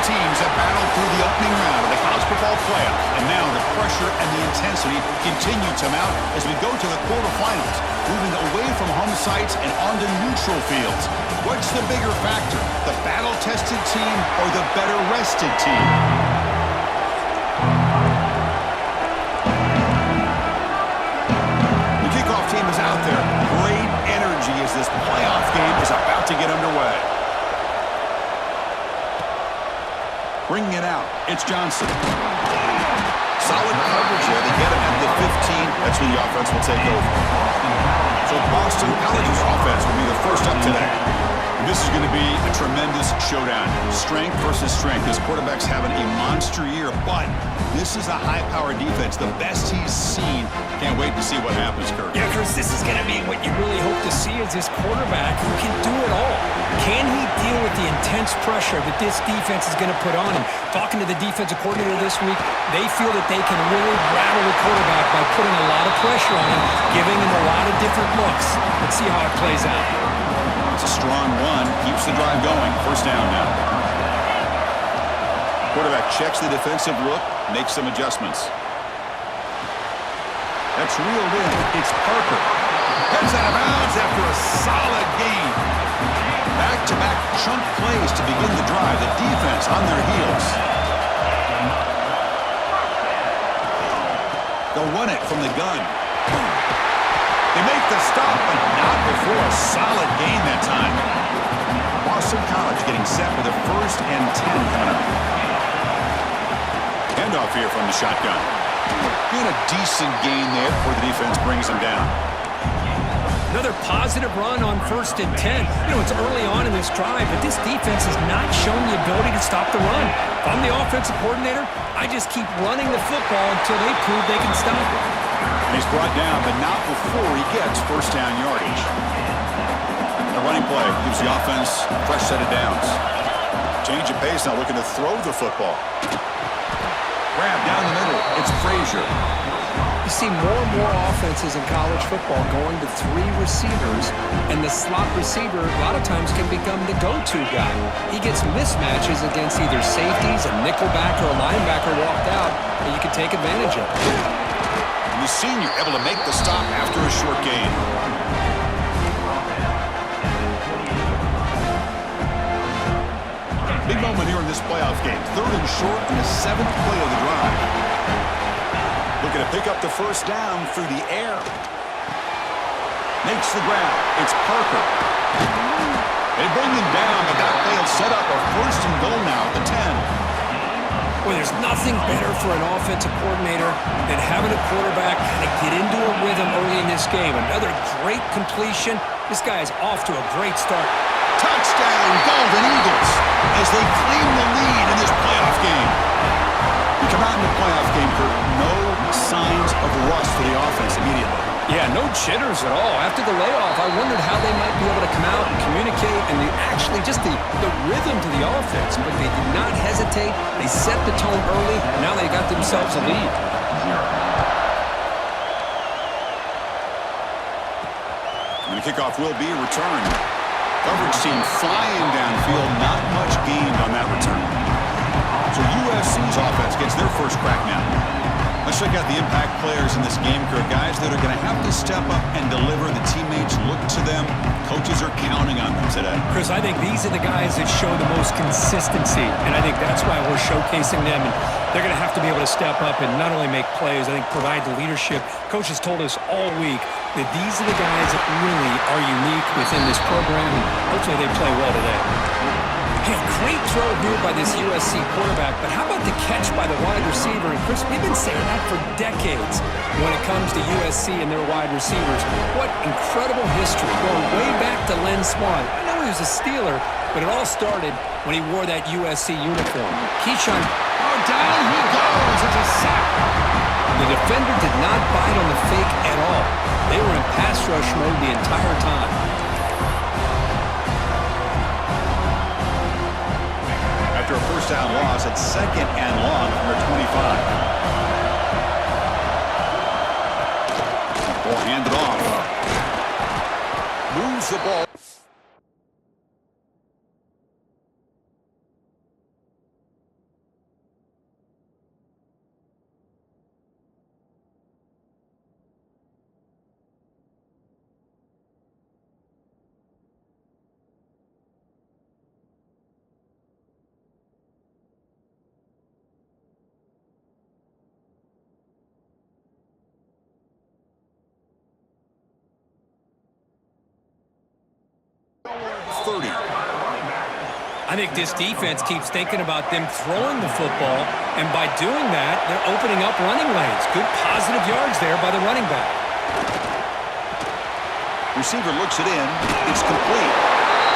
teams have battled through the opening round of the college football playoff, and now the pressure and the intensity continue to mount as we go to the quarterfinals, moving away from home sites and onto neutral fields. What's the bigger factor, the battle-tested team or the better-rested team? The kickoff team is out there. Great energy as this playoff game is about to get underway. Bringing it out, it's Johnson. Solid coverage there. They get him at the 15. That's when the offense will take over. So Boston College's offense will be the first up today. And this is going to be a tremendous showdown. Strength versus strength. This quarterback's having a monster year, but this is a high-powered defense, the best he's seen. Can't wait to see what happens, Kurt. Yeah, Chris, this is going to be what you really hope to see is this quarterback who can do it all. Can he deal with the intense pressure that this defense is going to put on him? Talking to the defensive coordinator this week, they feel that they can really rattle the quarterback by putting a lot of pressure on him, giving him a lot of different looks. Let's see how it plays out. It's a strong run, keeps the drive going. First down now. Quarterback checks the defensive look, makes some adjustments. That's reeled in. It's Parker. Heads out of bounds after a solid gain. Back-to-back chunk plays to begin the drive. The defense on their heels. They'll run it from the gun. They make the stop, but not before a solid gain that time. Boston College getting set with a 1st and 10 coming up. Handoff here from the shotgun. And a decent gain there before the defense brings them down. Another positive run on 1st and 10. You know, it's early on in this drive, but this defense has not shown the ability to stop the run. If I'm the offensive coordinator, I just keep running the football until they prove they can stop it. He's brought down, but not before he gets first down yardage. The running play gives the offense a fresh set of downs. Change of pace now, looking to throw the football. Grab down the middle. It's Frazier. You see more and more offenses in college football going to 3 receivers, and the slot receiver a lot of times can become the go-to guy. He gets mismatches against either safeties, a nickelback, or a linebacker walked out that you can take advantage of. The senior able to make the stop after a short gain. Big moment here in this playoff game. 3rd and short in the 7th play of the drive. Looking to pick up the first down through the air. Makes the grab. It's Parker. They bring him down, but that play will set up a 1st and goal now at the 10. Well, there's nothing better for an offensive coordinator than having a quarterback kind of get into a rhythm early in this game. Another great completion. This guy is off to a great start. Touchdown, Golden Eagles, as they claim the lead in this playoff game. We come out in the playoff game, Kurt, no signs of rust for the offense immediately. Yeah, no jitters at all. After the layoff, I wondered how they might be able to come out and communicate and actually just the rhythm to the offense. But they did not hesitate. They set the tone early. Now they got themselves a lead. And the kickoff will be a return. Coverage team flying downfield. Not much gained on that return. So USC's offense gets their first crack now. Let's check out the impact players in this game, Kurt. Guys that are going to have to step up and deliver. The teammates look to them. Coaches are counting on them today. Chris, I think these are the guys that show the most consistency, and I think that's why we're showcasing them. And they're going to have to be able to step up and not only make plays, I think provide the leadership. Coaches told us all week that these are the guys that really are unique within this program, and hopefully they play well today. Hey, great throw here by this USC quarterback, but how about the catch by the wide receiver? And Chris, we've been saying that for decades when it comes to USC and their wide receivers. What incredible history, going way back to Len Swann. I know he was a Steeler, but it all started when he wore that USC uniform. Keyshawn, down he goes. It's a sack. The defender did not bite on the fake at all. They were in pass rush mode the entire time. After a first down loss, it's 2nd and long from their 25. Ball handed off. Moves the ball. 30. I think this defense keeps thinking about them throwing the football, and by doing that, they're opening up running lanes. Good positive yards there by the running back. Receiver looks it in. It's complete.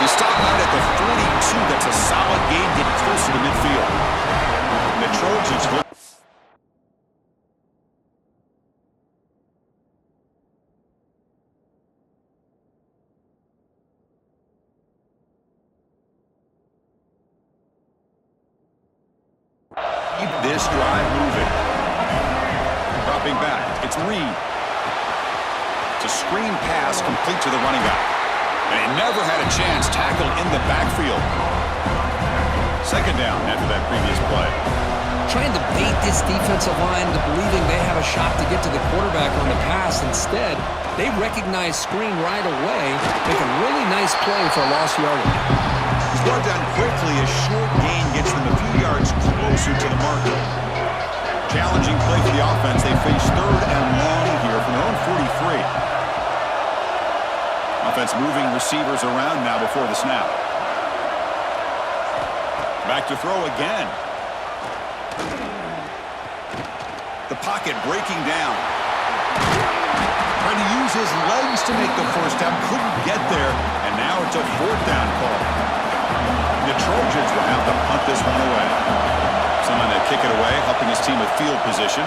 He stopped out at the 42. That's a solid gain, getting closer to midfield. The Trojans look. Keep this drive moving. Dropping back. It's Reed. It's a screen pass complete to the running back. And he never had a chance tackled in the backfield. Second down after that previous play. Trying to bait this defensive line into believing they have a shot to get to the quarterback on the pass. Instead, they recognize screen right away, make a really nice play for a lost yardage. Brought down quickly. A short gain gets them a few yards closer to the marker. Challenging play for the offense. They face third and long here from their own 43. Offense moving receivers around now before the snap. Back to throw again. The pocket breaking down. Trying to use his legs to make the first down. Couldn't get there. And now it's a fourth down call. The Trojans will have to punt this one away. Someone to kick it away, helping his team with field position.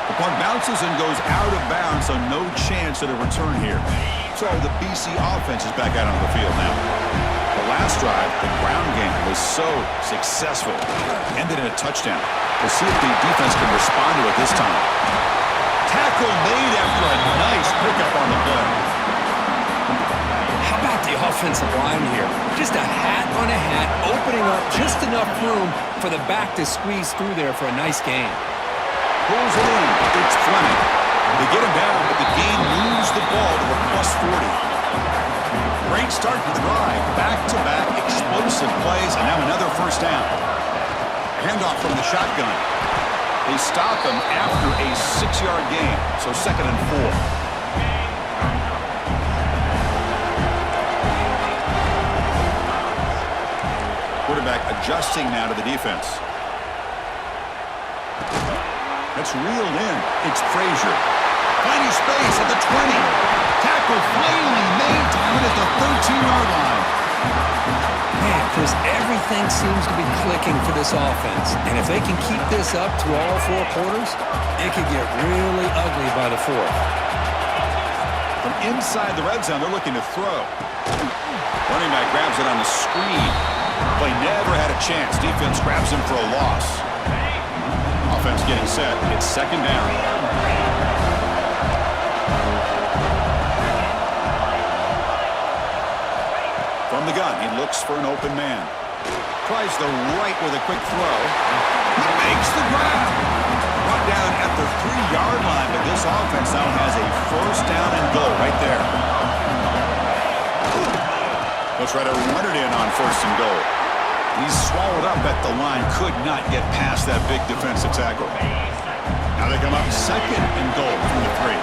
The punt bounces and goes out of bounds, so no chance at a return here. So the BC offense is back out on the field now. The last drive, the ground game, was so successful. Ended in a touchdown. We'll see if the defense can respond to it this time. Tackle made after a nice pickup on the play. How about the offensive line here? Just a hat on a hat, opening up just enough room for the back to squeeze through there for a nice gain. Pulls it in. It's Fleming. They get him down, but the game moves the ball to the +40. Great start to the drive. Back-to-back explosive plays, and now another first down. Handoff from the shotgun. They stop him after a 6-yard gain, so 2nd and 4. Quarterback adjusting now to the defense. That's reeled in. It's Frazier. Finding space at the 20. Tackle finally made to win at the 13-yard line. Man, Chris, everything seems to be clicking for this offense. And if they can keep this up through all 4 quarters, it could get really ugly by the 4th. From inside the red zone, they're looking to throw. Running back grabs it on the screen. Play never had a chance. Defense grabs him for a loss. Offense getting set. It's 2nd down. From the gun, he looks for an open man. Tries the right with a quick throw. He makes the grab. Brought down at the 3-yard line, but this offense now has a first down and goal right there. They'll try to run it in on 1st and goal. He's swallowed up at the line. Could not get past that big defensive tackle. Now they come up 2nd and goal from the 3.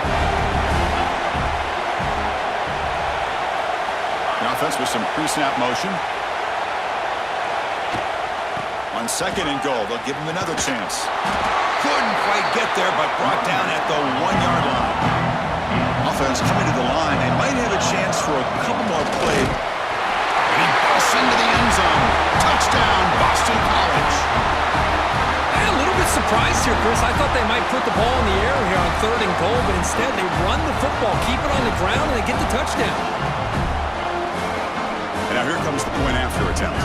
The offense with some pre-snap motion. On 2nd and goal, they'll give him another chance. Couldn't quite get there, but brought down at the 1-yard line. Offense coming to the line. They might have a chance for a couple more plays. And he busts into the end zone. Touchdown, Boston College. A little bit surprised here, Chris. I thought they might put the ball in the air here on 3rd and goal, but instead they run the football, keep it on the ground, and they get the touchdown. And now here comes the point after attempt.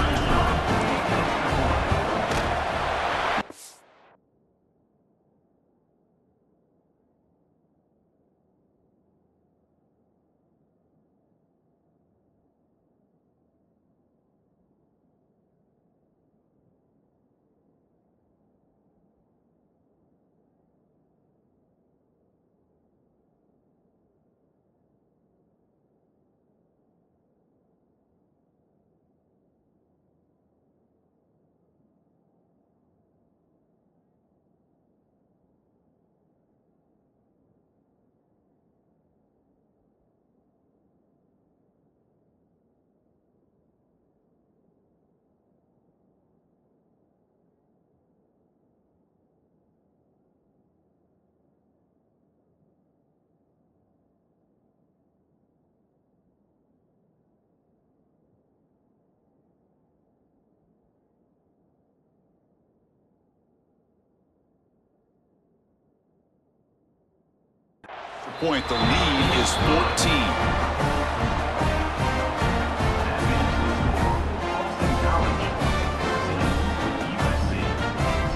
point, the lead is 14.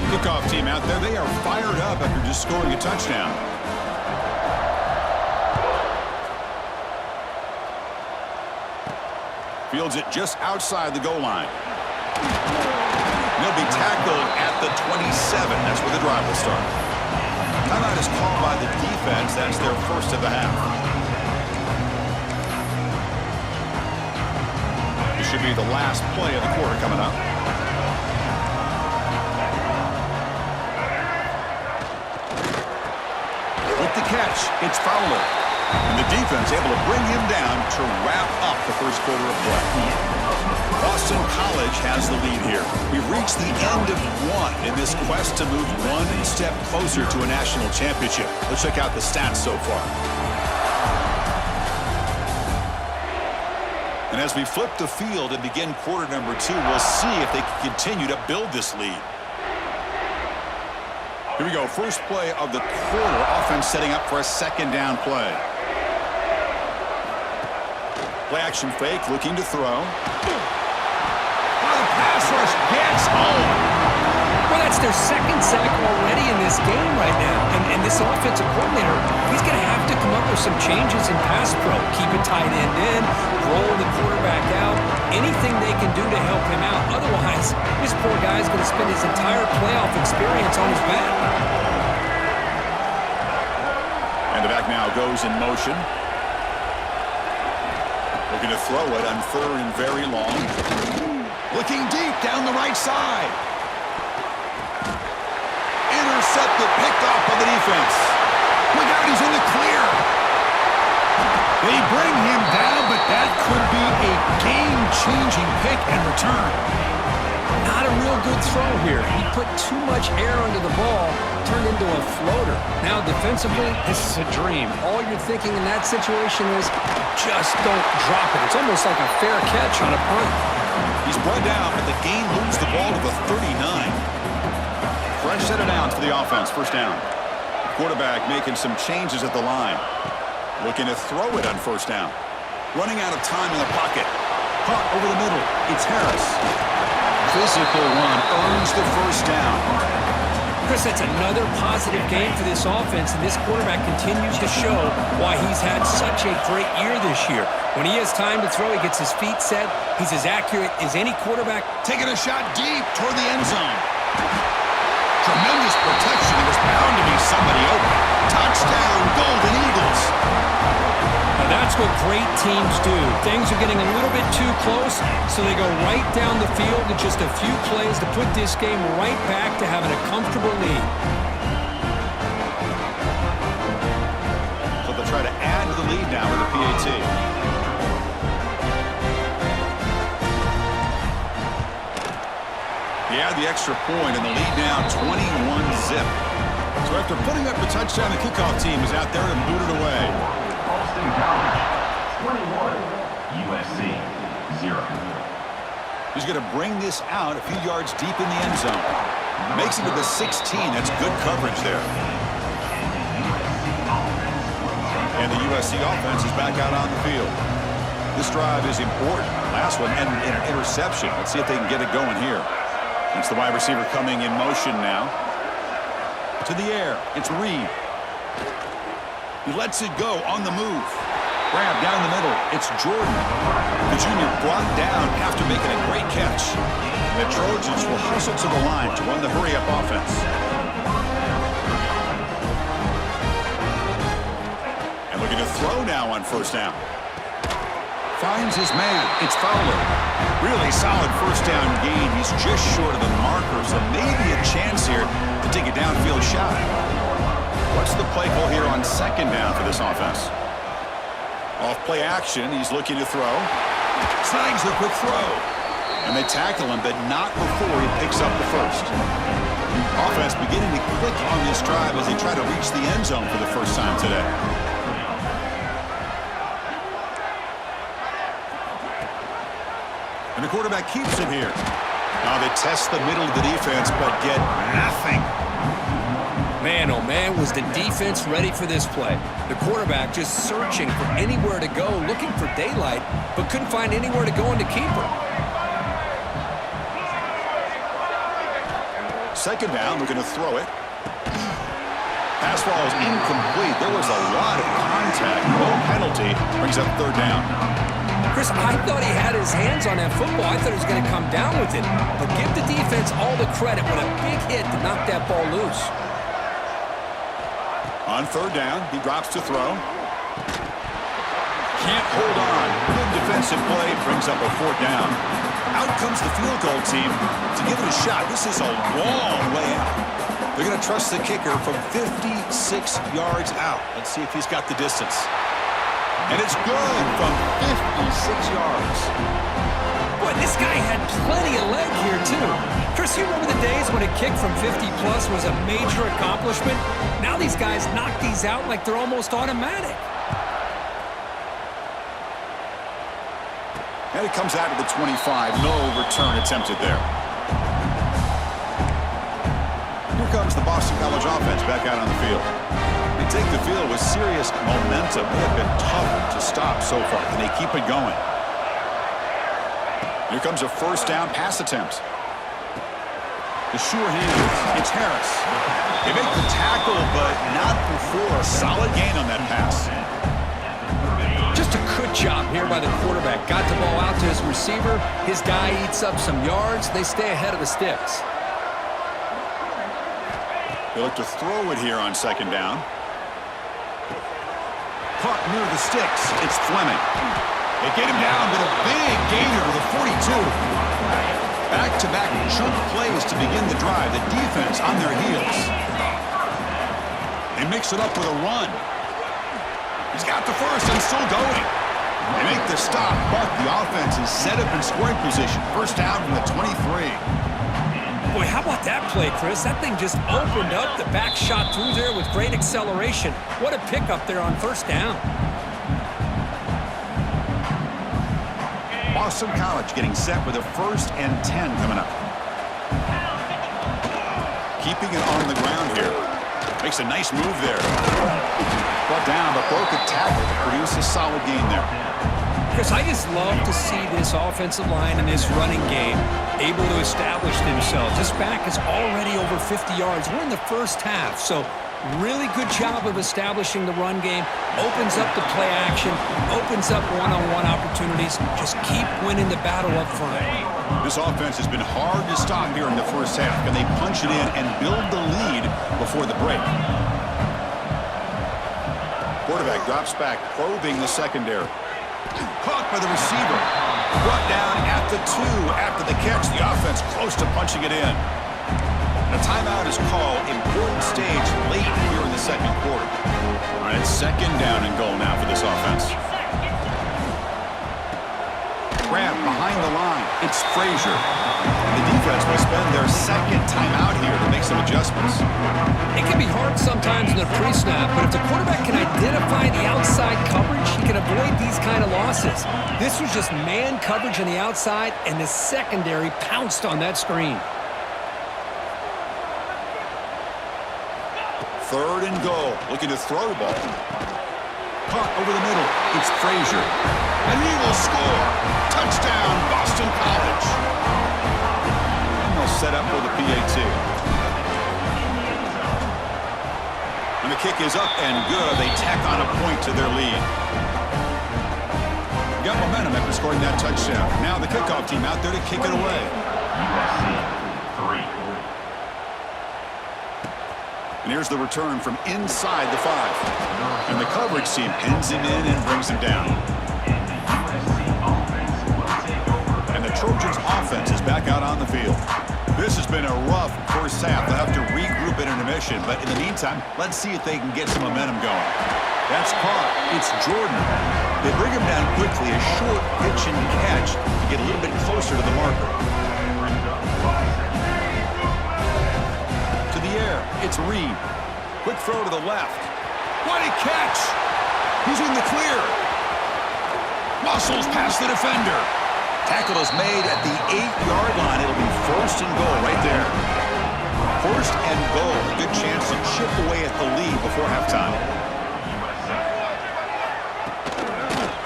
Kickoff team out there. They are fired up after just scoring a touchdown. Fields it just outside the goal line. They'll be tackled at the 27. That's where the drive will start. Timeout is called by the defense. That's their first of the half. This should be the last play of the quarter coming up. With the catch, it's Fowler. And the defense able to bring him down to wrap up the first quarter of play. Boston College has the lead here. We've reached the end of one in this quest to move one step closer to a national championship. Let's check out the stats so far. And as we flip the field and begin quarter number 2, we'll see if they can continue to build this lead. Here we go. First play of the quarter. Offense setting up for a second down play. Play action fake, looking to throw. The pass rush gets home. Well, that's their second sack already in this game right now. And this offensive coordinator, he's going to have to come up with some changes in pass pro. Keep a tight end in, roll the quarterback out, anything they can do to help him out. Otherwise, this poor guy's going to spend his entire playoff experience on his back. And the back now goes in motion. Looking to throw it on third and very long. Looking deep down the right side. Intercepted, picked off by the defense. Look out, he's in the clear. They bring him down, but that could be a game-changing pick and return. Not a real good throw here. He put too much air under the ball, turned into a floater. Now, defensively, this is a dream. All you're thinking in that situation is just don't drop it. It's almost like a fair catch on a punt. He's brought down, but the game moves the ball to the 39. Fresh set of downs for the offense. First down. Quarterback making some changes at the line. Looking to throw it on first down. Running out of time in the pocket. Caught over the middle. It's Harris. Physical run earns the first down. Chris, that's another positive game for this offense, and this quarterback continues to show why he's had such a great year this year. When he has time to throw, he gets his feet set. He's as accurate as any quarterback. Taking a shot deep toward the end zone. Tremendous protection. There's bound to be somebody open. Touchdown, Golden Eagles. Now that's what great teams do. Things are getting a little bit too close, so they go right down the field in just a few plays to put this game right back to having a comfortable lead. So they'll try to add to the lead now with the PAT. He had the extra point, and the lead now 21-zip. So after putting up the touchdown, the kickoff team is out there and booted away. Boston College, 21, USC, 0. He's going to bring this out a few yards deep in the end zone. Makes it to the 16. That's good coverage there. And the USC offense is back out on the field. This drive is important. Last one ended in an interception. Let's see if they can get it going here. It's the wide receiver coming in motion now. To the air. It's Reed. He lets it go on the move. Grab down the middle. It's Jordan. The junior brought down after making a great catch. The Trojans will hustle to the line to run the hurry-up offense. And looking to throw now on first down. Finds his man. It's Fowler. Really solid first down gain. He's just short of the marker, so maybe a chance here to take a downfield shot. What's the play call here on second down for this offense? Off play action. He's looking to throw. Snags the quick throw. And they tackle him, but not before he picks up the first. Offense beginning to click on this drive as they try to reach the end zone for the first time today. And the quarterback keeps it here. Now they test the middle of the defense, but get nothing. Man, oh man, was the defense ready for this play. The quarterback just searching for anywhere to go, looking for daylight, but couldn't find anywhere to go in the keeper. Second down, we're going to throw it. Pass ball is incomplete. There was a lot of contact. No penalty. Brings up third down. Chris, I thought he had his hands on that football. I thought he was going to come down with it. But give the defense all the credit. What a big hit to knock that ball loose. On third down, he drops to throw. Can't hold on. Good defensive play. Brings up a fourth down. Out comes the field goal team to give it a shot. This is a long way out. They're going to trust the kicker from 56 yards out. Let's see if he's got the distance. And it's good from 56 yards. Boy, this guy had plenty of leg here, too. Chris, you remember the days when a kick from 50-plus was a major accomplishment? Now these guys knock these out like they're almost automatic. And it comes out of the 25. No return attempted there. Here comes the Boston College offense back out on the field. They take the field with serious momentum. They have been tough to stop so far. Can they keep it going? Here comes a first down pass attempt. The sure hands. It's Harris. They make the tackle, but not before a solid gain on that pass. Just a good job here by the quarterback. Got the ball out to his receiver. His guy eats up some yards. They stay ahead of the sticks. They look to throw it here on second down. Caught near the sticks. It's Fleming. They get him down, but a big gainer to the 42. Back-to-back chunk plays to begin the drive. The defense on their heels. They mix it up with a run. He's got the first and still going. They make the stop, but the offense is set up in scoring position. First down from the 23. Boy, how about that play, Chris? That thing just opened up. The back shot through there with great acceleration. What a pickup there on first down. Boston College getting set with a 1st and 10 coming up. Keeping it on the ground here. Makes a nice move there. Brought down, but broke a tackle to produce a solid gain there. Chris, I just love to see this offensive line and this running game able to establish themselves. This back is already over 50 yards. We're in the first half, so really good job of establishing the run game. Opens up the play action, opens up one-on-one opportunities. Just keep winning the battle up front. This offense has been hard to stop here in the first half. Can they punch it in and build the lead before the break? Quarterback drops back, probing the secondary. Caught by the receiver. Brought down at the 2 after the catch. The offense close to punching it in. A timeout is called. Important stage late here in the second quarter. All right, second down and goal now for this offense. Grab behind the line. It's Frazier. The defense will spend their second timeout here to make some adjustments. It can be hard sometimes in the pre-snap, but if the quarterback can identify the outside coverage, he can avoid these kind of losses. This was just man coverage on the outside, and the secondary pounced on that screen. Third and goal. Looking to throw the ball. Caught over the middle. It's Frazier. And he will score. Touchdown, Boston College. And they'll set up for the PAT. And the kick is up and good. They tack on a point to their lead. Got momentum after scoring that touchdown. Now the kickoff team out there to kick it away. USC 3. And here's the return from inside the 5. And the coverage team pins him in and brings him down. And the Trojans offense is back out on the field. This has been a rough first half. They'll have to regroup at intermission, but in the meantime, let's see if they can get some momentum going. That's caught. It's Jordan. They bring him down quickly, a short pitch and catch to get a little bit closer to the marker. To the air, it's Reed. Quick throw to the left. What a catch! He's in the clear. Muscles past the defender. Tackle is made at the 8-yard line. It'll be 1st and goal right there. First and goal. A good chance to chip away at the lead before halftime.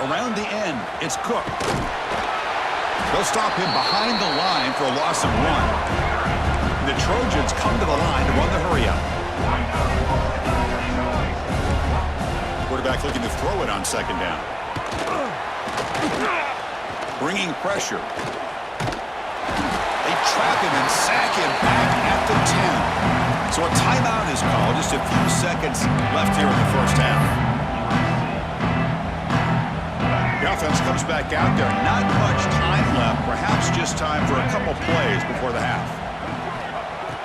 Around the end, it's Cook. They'll stop him behind the line for a loss of 1. The Trojans come to the line to run the hurry-up. Quarterback looking to throw it on second down. Bringing pressure. They trap him and sack him back at the 10. So a timeout is called. Just a few seconds left here in the first half. The offense comes back out there. Not much time left. Perhaps just time for a couple plays before the half.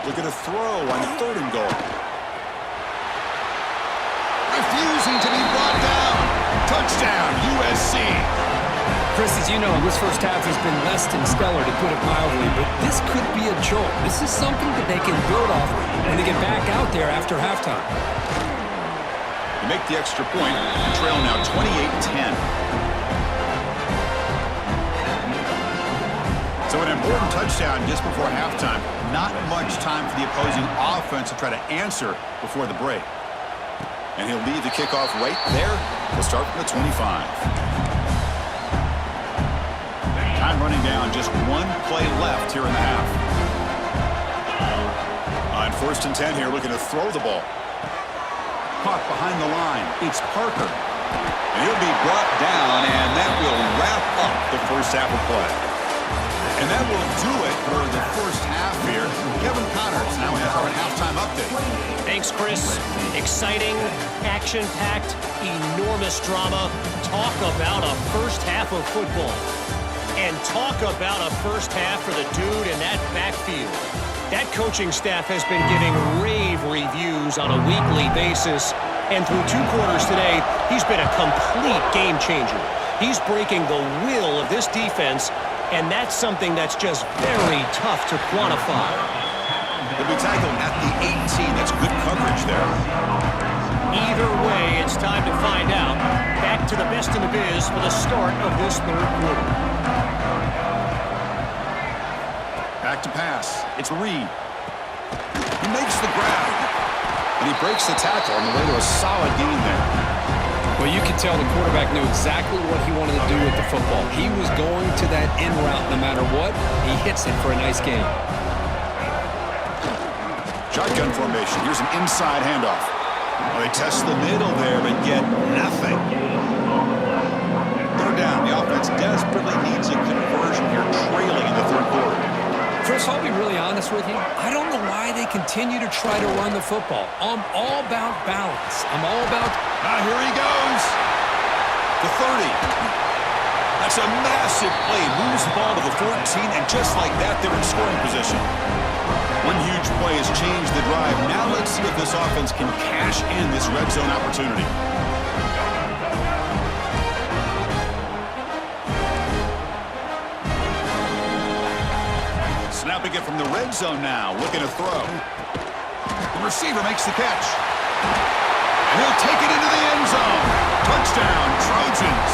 Look at a throw on 3rd and goal. Refusing to be brought down. Touchdown, USC. Chris, as you know, this first half has been less than stellar, to put it mildly, but this could be a jolt. This is something that they can build off when they get back out there after halftime. You make the extra point. The trail now 28-10. So an important touchdown just before halftime. Not much time for the opposing offense to try to answer before the break. And he'll leave the kickoff right there. We'll start from the 25. Time running down, just 1 play left here in the half. On 1st and 10 here, looking to throw the ball. Caught behind the line. It's Parker. And he'll be brought down, and that will wrap up the first half of play. And that will do it for the first half here. Kevin Connors now has our halftime update. Thanks, Chris. Exciting, action-packed, enormous drama. Talk about a first half of football. And talk about a first half for the dude in that backfield. That coaching staff has been giving rave reviews on a weekly basis. And through 2 quarters today, he's been a complete game changer. He's breaking the will of this defense, and that's something that's just very tough to quantify. He'll be tackled at the 18. That's good coverage there. Either way, it's time to find out. Back to the best in the biz for the start of this 3rd quarter. Back to pass. It's Reed. He makes the grab. And he breaks the tackle on the way to a solid gain there. Well, you could tell the quarterback knew exactly what he wanted to do with the football. He was going to that in route no matter what. He hits it for a nice gain. Shotgun formation. Here's an inside handoff. Well, they test the middle there, but get nothing. 3rd down. The offense desperately needs a conversion here, trailing in the 3rd quarter. Chris, I'll be really honest with you. I don't know why they continue to try to run the football. I'm all about balance. I'm all about... Here he goes. The 30. That's a massive play. Moves the ball to the 14, and just like that, they're in scoring position. One huge play has changed the drive. Now let's see if this offense can cash in this red zone opportunity. Snapping it from the red zone now, looking to throw. The receiver makes the catch. And he'll take it into the end zone. Touchdown, Trojans.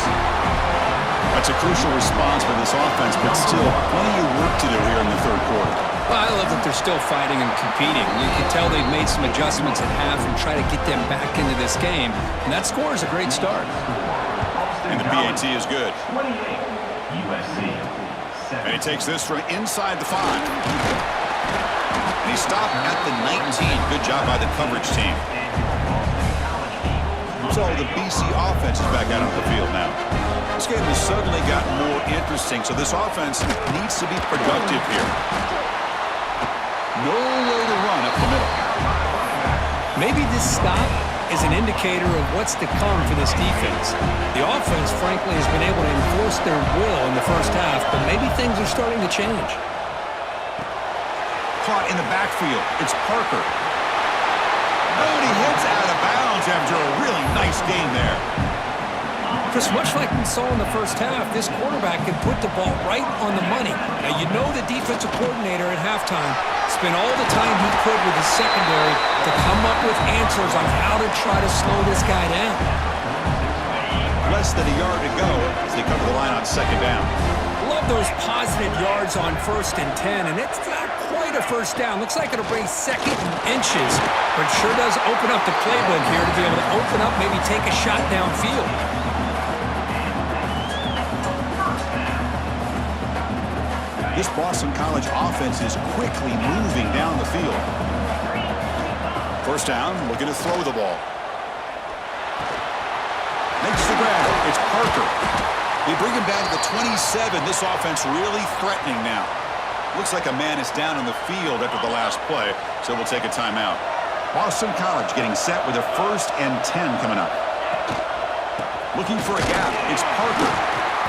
That's a crucial response for this offense, but still plenty of work to do here in the 3rd quarter. Well, I love that they're still fighting and competing. You can tell they've made some adjustments at half and try to get them back into this game. And that score is a great start. And the PAT is good. 28, USC. And he takes this from inside the 5. And he stopped at the 19. Good job by the coverage team. So the BC offense is back out on the field now. This game has suddenly gotten more interesting, so this offense needs to be productive here. Nowhere to run up the middle. Maybe this stop is an indicator of what's to come for this defense. The offense, frankly, has been able to enforce their will in the first half, but maybe things are starting to change. Caught in the backfield. It's Parker. Oh, and he hits out of bounds after a really nice gain there. Chris, much like we saw in the first half, this quarterback can put the ball right on the money. Now, you know the defensive coordinator at halftime spent all the time he could with his secondary to come up with answers on how to try to slow this guy down. Less than a yard to go as they come to the line on 2nd down. Love those positive yards on 1st and 10, and it's not quite a first down. Looks like it'll bring second and inches, but it sure does open up the playbook here to be able to open up, maybe take a shot downfield. This Boston College offense is quickly moving down the field. First down, looking to throw the ball. Makes the grab. It's Parker. They bring him down to the 27. This offense really threatening now. Looks like a man is down on the field after the last play, so we'll take a timeout. Boston College getting set with a 1st and 10 coming up. Looking for a gap. It's Parker.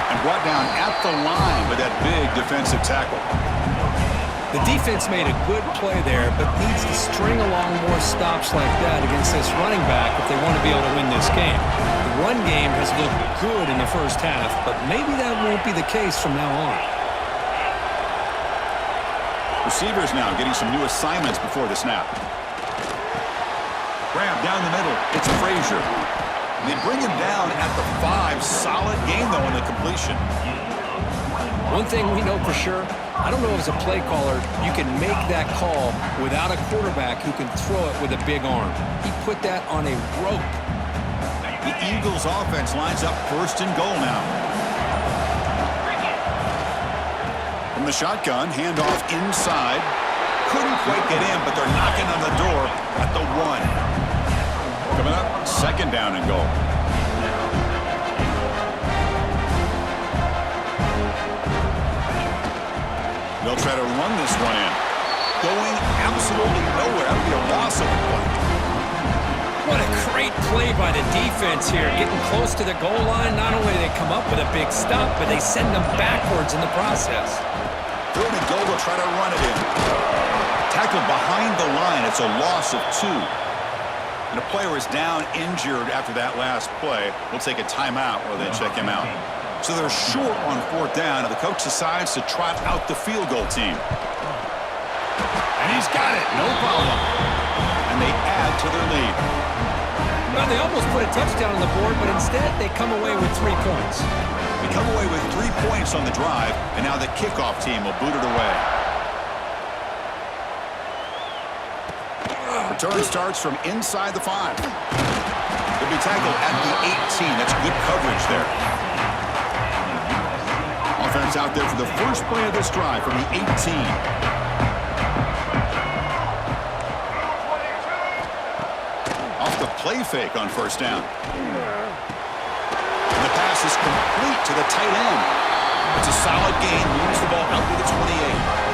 And brought down at the line with that big defensive tackle. The defense made a good play there, but needs to string along more stops like that against this running back if they want to be able to win this game. The run game has looked good in the first half, but maybe that won't be the case from now on. Receivers now getting some new assignments before the snap. Grab down the middle. It's Frazier. And they bring him down at the 5. Solid game, though, on the completion. One thing we know for sure, I don't know as a play caller, you can make that call without a quarterback who can throw it with a big arm. He put that on a rope. The Eagles offense lines up 1st and goal now. From the shotgun, handoff inside. Couldn't quite get in, but they're knocking on the door at the 1. Coming up, 2nd down and goal. They'll try to run this one in. Going absolutely nowhere. That would be a loss of a play. What a great play by the defense here. Getting close to the goal line, not only do they come up with a big stop, but they send them backwards in the process. 3rd and goal, they'll try to run it in. Tackled behind the line. It's a loss of 2. And a player is down injured after that last play. We'll take a timeout while they check him out. So they're short on 4th down, and the coach decides to trot out the field goal team. And he's got it, no problem. And they add to their lead. Well, they almost put a touchdown on the board, but instead they come away with 3 points. They come away with 3 points on the drive, and now the kickoff team will boot it away. Return starts from inside the 5. They'll be tackled at the 18. That's good coverage there. Offense out there for the first play of this drive from the 18. Off the play fake on 1st down. And the pass is complete to the tight end. It's a solid gain. Moves the ball out to the 28.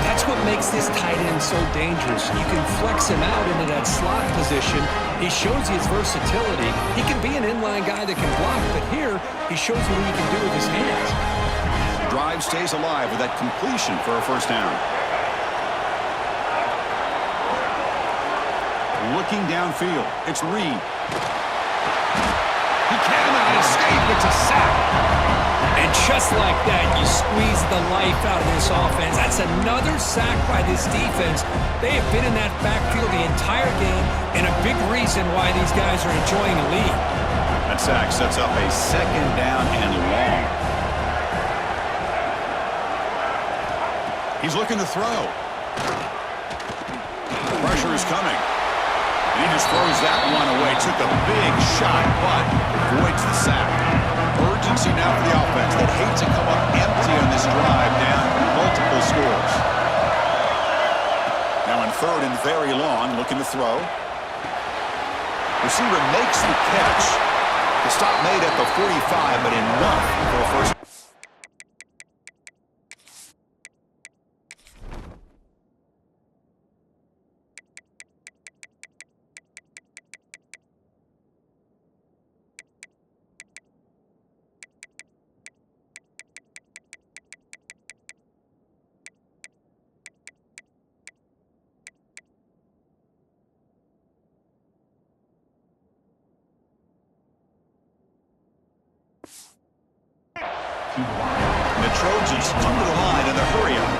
That's what makes this tight end so dangerous. You can flex him out into that slot position. He shows his versatility. He can be an inline guy that can block, but here he shows you what he can do with his hands. The drive stays alive with that completion for a 1st down. Looking downfield, it's Reed. He cannot escape. It's a sack. And just like that, you squeeze the life out of this offense. That's another sack by this defense. They have been in that backfield the entire game, and a big reason why these guys are enjoying a lead. That sack sets up a 2nd down and long. He's looking to throw. Pressure is coming. And he just throws that one away. Took a big shot, but avoids the sack. Urgency now for the offense that hates to come up empty on this drive, down multiple scores. Now in 3rd and very long, looking to throw. Receiver makes the catch. The stop made at the 45, but enough for a 1st. The Trojans come to the line in a hurry-up.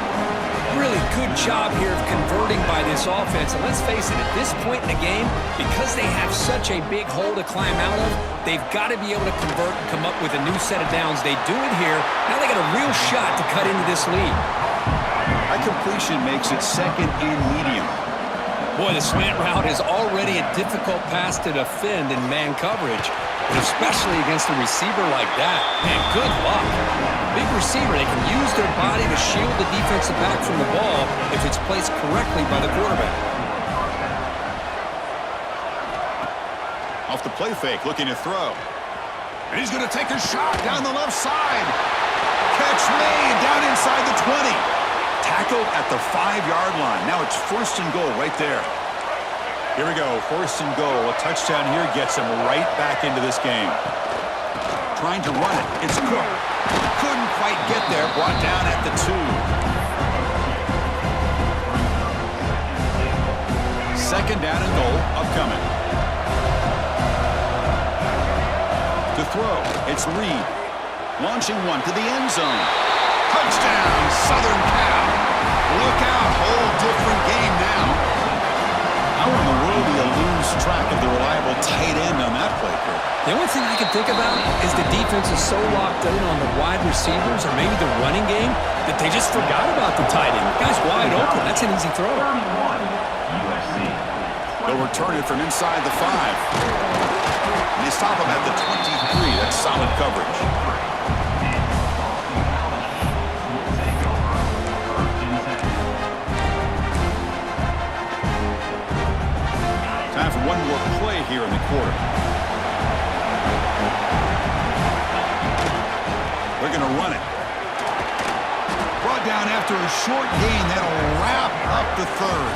Really good job here of converting by this offense. And let's face it, at this point in the game, because they have such a big hole to climb out of, they've got to be able to convert and come up with a new set of downs. They do it here. Now they got a real shot to cut into this lead. That completion makes it second and medium. Boy, the slant route is already a difficult pass to defend in man coverage, but especially against a receiver like that. Man, good luck. Big receiver, they can use their body to shield the defensive back from the ball if it's placed correctly by the quarterback. Off the play fake, looking to throw. And he's going to take a shot down the left side. Catch made down inside the 20. Tackled at the 5-yard line. Now it's 1st and goal right there. Here we go, 1st and goal. A touchdown here gets him right back into this game. Trying to run it. It's Cook. Couldn't quite get there. Brought down at the 2. 2nd down and goal upcoming. To throw, it's Reed. Launching one to the end zone. Touchdown, Southern Cal. Look out, whole different game now. How in the world do you lose track of the reliable tight end on that play, Kurt? The only thing I can think about is the defense is so locked in on the wide receivers or maybe the running game that they just forgot about the tight end. The guy's wide open. That's an easy throw. 31, USC. They'll return it from inside the 5. And they stop him at the 23. That's solid coverage. Time for one more play here in the quarter. They're going to run it. Brought down after a short gain. That'll wrap up the 3rd.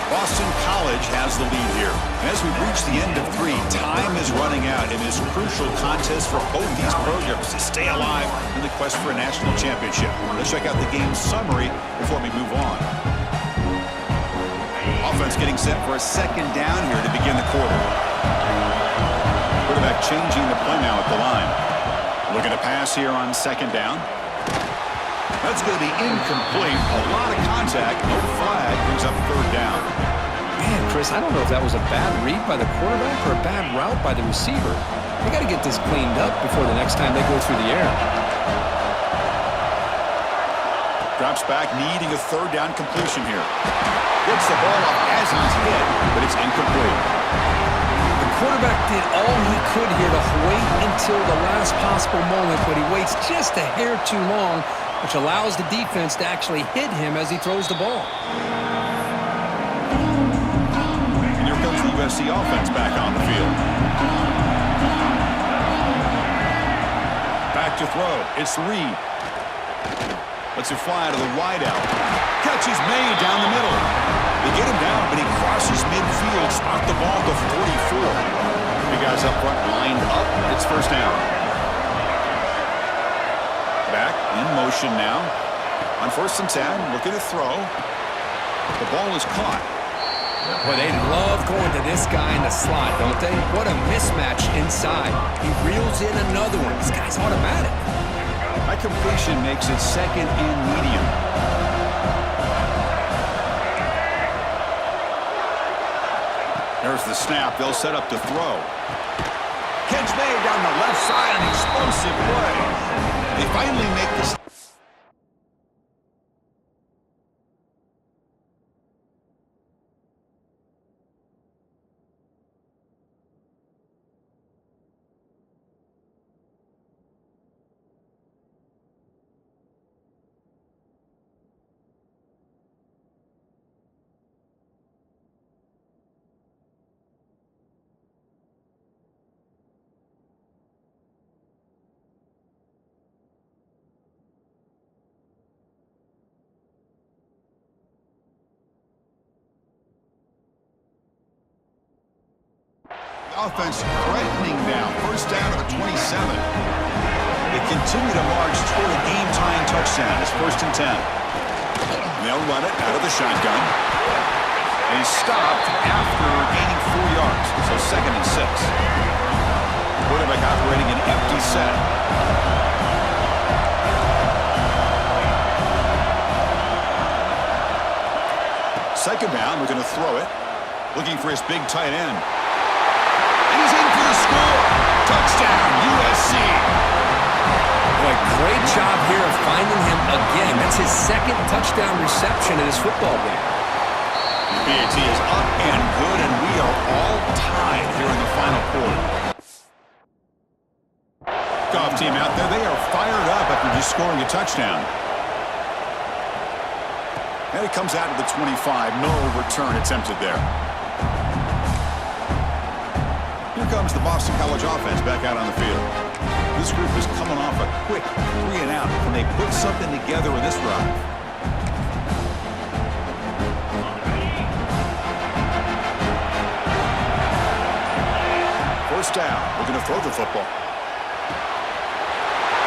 Boston College has the lead here. And as we reach the end of 3, time is running out in this crucial contest for both these programs to stay alive in the quest for a national championship. Let's check out the game summary before we move on. Offense getting set for a 2nd down here to begin the quarter. Quarterback changing the play now at the line. Looking to pass here on 2nd down. That's going to be incomplete. A lot of contact. No flag. Brings up 3rd down. Man, Chris, I don't know if that was a bad read by the quarterback or a bad route by the receiver. They got to get this cleaned up before the next time they go through the air. Drops back, needing a 3rd down completion here. Gets the ball up as he's hit, but it's incomplete. The quarterback did all he could here to wait until the last possible moment, but he waits just a hair too long, which allows the defense to actually hit him as he throws the ball. And here comes the USC offense back on the field. Back to throw. It's Reed. Lets it fly to the wideout. Catch is made down the middle. They get him down, but he crosses midfield. Spot the ball to 44. The guys up front lined up. It's 1st down. Back in motion now. On 1st and 10, looking to throw. The ball is caught. Boy, they love going to this guy in the slot, don't they? What a mismatch inside. He reels in another one. This guy's automatic. That completion makes it 2nd and medium. There's the snap. They'll set up to throw. Catch made down the left side. An explosive play. They finally make this. Offense threatening now. 1st down to the 27. They continue to march toward a game-tying touchdown. It's 1st and 10. They'll run it out of the shotgun. And he's stopped after gaining 4 yards. So 2nd and 6. Quarterback operating an empty set. Second down, we're going to throw it. Looking for his big tight end. He's in for the score. Touchdown, USC. Boy, great job here of finding him again. That's his second touchdown reception in his football game. PAT is up and good, and we are all tied here in the final quarter. Golf team out there, they are fired up after just scoring a touchdown. And it comes out to the 25. No return attempted there. Here comes the Boston College offense back out on the field. This group is coming off a quick 3-and-out. Can they put something together with this drive? First down. We're going to throw the football.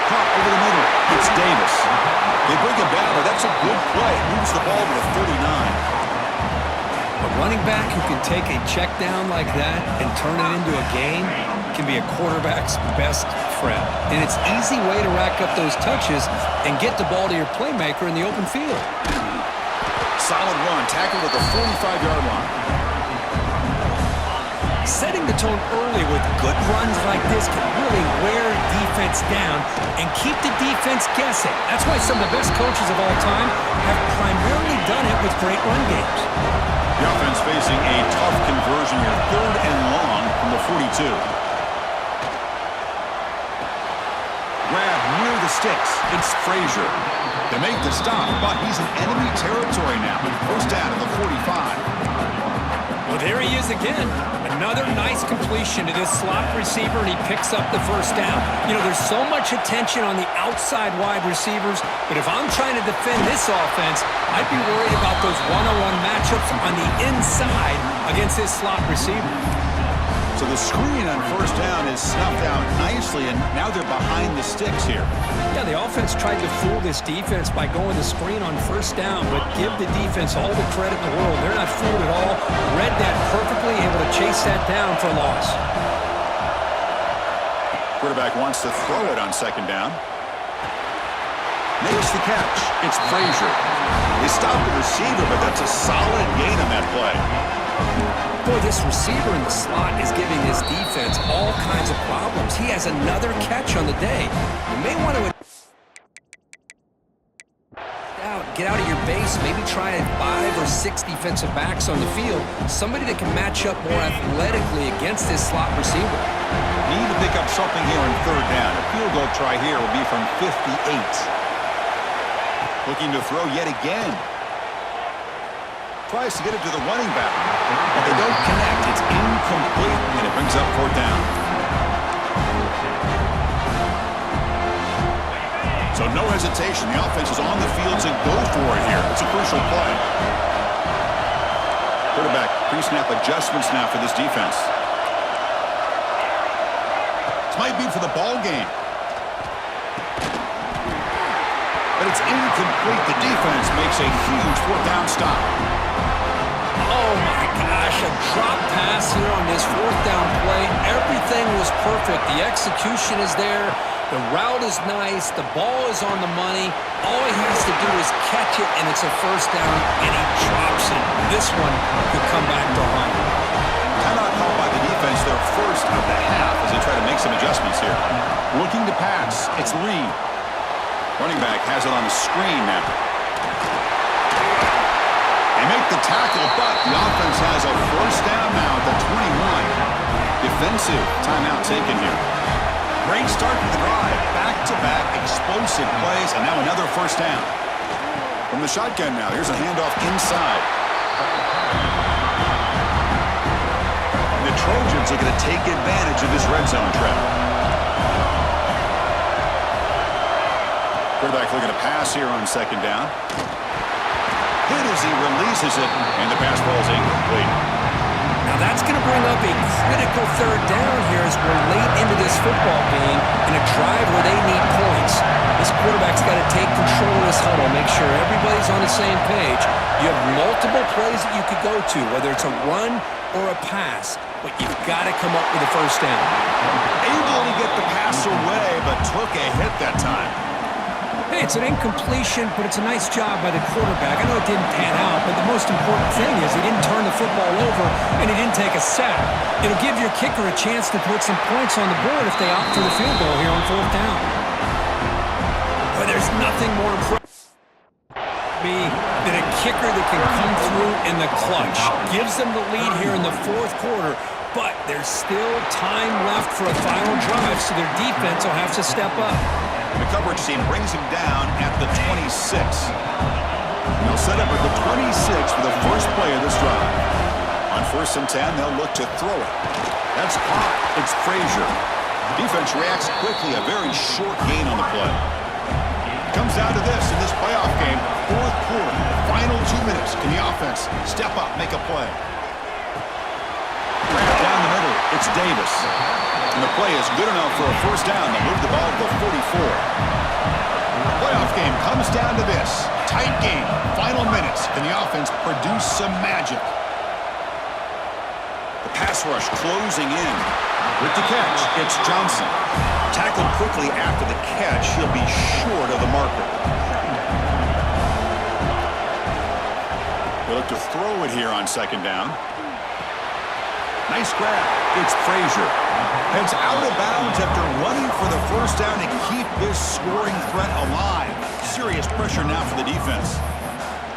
Caught over the middle. It's Davis. They bring him down, but that's a good play. Moves the ball to the 39. A running back who can take a check down like that and turn it into a gain can be a quarterback's best friend. And it's an easy way to rack up those touches and get the ball to your playmaker in the open field. Solid run, tackled at the 45-yard line. Setting the tone early with good runs like this can really wear defense down and keep the defense guessing. That's why some of the best coaches of all time have primarily done it with great run games. The offense facing a tough conversion here, 3rd and long from the 42. Grab near the sticks. It's Frazier. They make the stop, but he's in enemy territory now. First down at the 45. Well, there he is again. Another nice completion to this slot receiver, and he picks up the first down. You know, there's so much attention on the outside wide receivers, but if I'm trying to defend this offense, I'd be worried about those one-on-one matchups on the inside against this slot receiver. So the screen on first down is snuffed out nicely, and now they're behind the sticks here. Yeah, the offense tried to fool this defense by going the screen on first down, but give the defense all the credit in the world. They're not fooled at all. Read that perfectly, able to chase that down for a loss. Quarterback wants to throw it on second down. Makes the catch. It's Frazier. They stopped the receiver, but that's a solid gain on that play. Boy, this receiver in the slot is giving this defense all kinds of problems. He has another catch on the day. You may want to get out of your base, maybe try 5 or 6 defensive backs on the field, somebody that can match up more athletically against this slot receiver. Need to pick up something here on third down. A field goal try here will be from 58. Looking to throw yet again. Tries to get it to the running back. But they don't connect. It's incomplete, and it brings up fourth down. So no hesitation. The offense is on the field to go for it here. It's a crucial play. Quarterback pre-snap adjustments now for this defense. This might be for the ball game. But it's incomplete. The defense makes a huge fourth down stop. Oh my gosh, a drop pass here on this fourth down play. Everything was perfect. The execution is there. The route is nice. The ball is on the money. All he has to do is catch it, and it's a first down, and he drops it. This one could come back to haunt him. Timeout called by the defense, their first of the half, as they try to make some adjustments here. Looking to pass. It's Lee. Running back has it on the screen now. They make the tackle, but the offense has a first down now at the 21. Defensive timeout taken here. Great start to the drive. Back-to-back explosive plays, and now another first down. From the shotgun now, here's a handoff inside. And the Trojans are going to take advantage of this red zone trap. Quarterback looking to pass here on second down. Hit as he releases it, and the pass ball is incomplete. Now that's going to bring up a critical third down here as we're late into this football game in a drive where they need points. This quarterback's got to take control of this huddle, make sure everybody's on the same page. You have multiple plays that you could go to, whether it's a run or a pass, but you've got to come up with a first down. Able to get the pass away, but took a hit that time. Hey, it's an incompletion, but it's a nice job by the quarterback. I know it didn't pan out, but the most important thing is he didn't turn the football over and he didn't take a sack. It'll give your kicker a chance to put some points on the board if they opt for the field goal here on fourth down. But there's nothing more impressive. be than a kicker that can come through in the clutch. Gives them the lead here in the fourth quarter, but there's still time left for a final drive, so their defense will have to step up. The coverage team brings him down at the 26. They'll set up at the 26 for the first play of this drive. On 1st and 10, they'll look to throw it. That's caught. It's Frazier. Defense reacts quickly, a very short gain on the play. Comes down to this in this playoff game, fourth quarter, final 2 minutes. Can the offense step up, make a play? Down the middle, it's Davis. And the play is good enough for a first down to move the ball to the 44. The playoff game comes down to this. Tight game, final minutes. Can the offense produce some magic? The pass rush closing in. With the catch, it's Johnson. Tackled quickly after the catch, he'll be short of the marker. They look to throw it here on 2nd down. Nice grab. It's Frazier. Heads out of bounds after running for the first down to keep this scoring threat alive. Serious pressure now for the defense.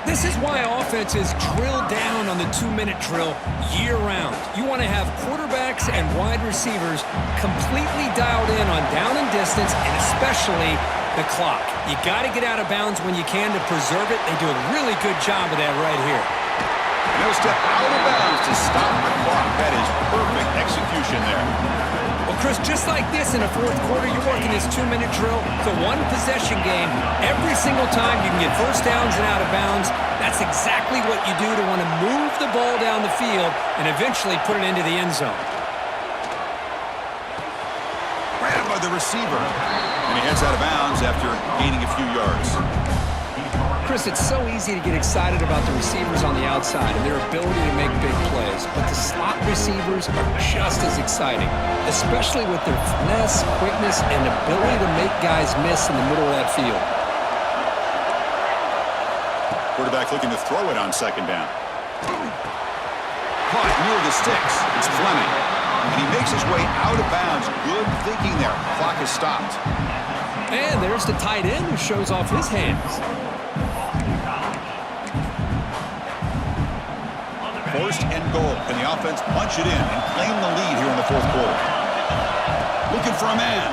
This is why offenses drill down on the 2-minute drill year-round. You want to have quarterbacks and wide receivers completely dialed in on down and distance, and especially the clock. You got to get out of bounds when you can to preserve it. They do a really good job of that right here. No step out of bounds to stop the clock. That is perfect execution there. Well, Chris, just like this in a fourth quarter, you're working this 2-minute drill. It's a one-possession game. Every single time you can get first downs and out of bounds. That's exactly what you do to want to move the ball down the field and eventually put it into the end zone. Grabbed by the receiver. And he heads out of bounds after gaining a few yards. Chris, it's so easy to get excited about the receivers on the outside and their ability to make big plays, but the slot receivers are just as exciting, especially with their finesse, quickness, and ability to make guys miss in the middle of that field. Quarterback looking to throw it on 2nd down. Caught near the sticks. It's Fleming. And he makes his way out of bounds. Good thinking there. Clock is stopped. And there's the tight end who shows off his hands. 1st and goal. Can the offense punch it in and claim the lead here in the fourth quarter? Looking for a man.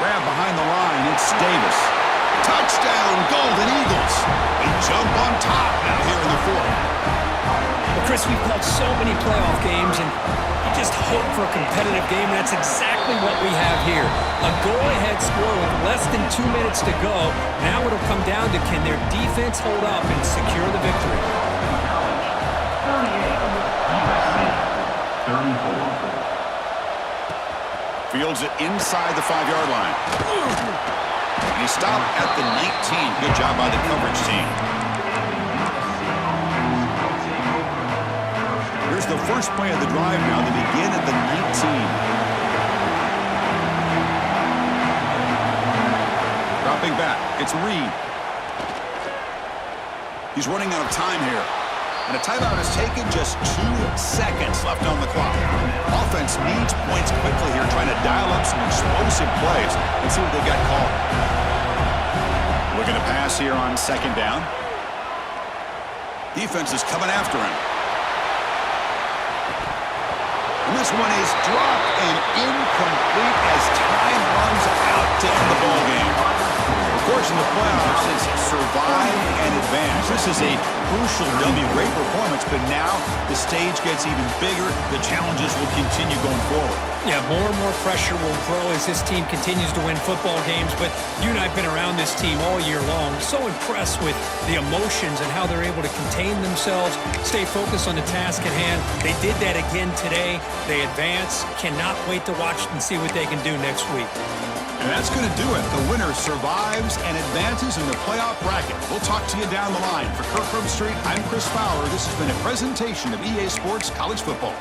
Grab behind the line. It's Davis. Touchdown, Golden Eagles. They jump on top now here in the fourth. Well, Chris, we've called so many playoff games, and you just hope for a competitive game. And that's exactly what we have here. A go-ahead score with less than 2 minutes to go. Now it'll come down to can their defense hold up and secure the victory. 34. Fields it inside the 5-yard line. And he stopped at the 19. Good job by the coverage team. Here's the first play of the drive now. They begin at the 19. Dropping back. It's Reed. He's running out of time here. And a timeout is taken, just 2 seconds left on the clock. Offense needs points quickly here, trying to dial up some explosive plays. Let's see what they got called. Looking to pass here on 2nd down. Defense is coming after him. And this one is dropped and incomplete as time runs out to end the ball game. Of course, in the playoffs, it's survive and advance. This is a crucial W. Great performance, but now the stage gets even bigger. The challenges will continue going forward. Yeah, more and more pressure will grow as this team continues to win football games, but you and I have been around this team all year long. So impressed with the emotions and how they're able to contain themselves, stay focused on the task at hand. They did that again today. They advance. Cannot wait to watch and see what they can do next week. And that's going to do it. The winner survives and advances in the playoff bracket. We'll talk to you down the line. For Kirk Herbstreit, I'm Chris Fowler. This has been a presentation of EA Sports College Football.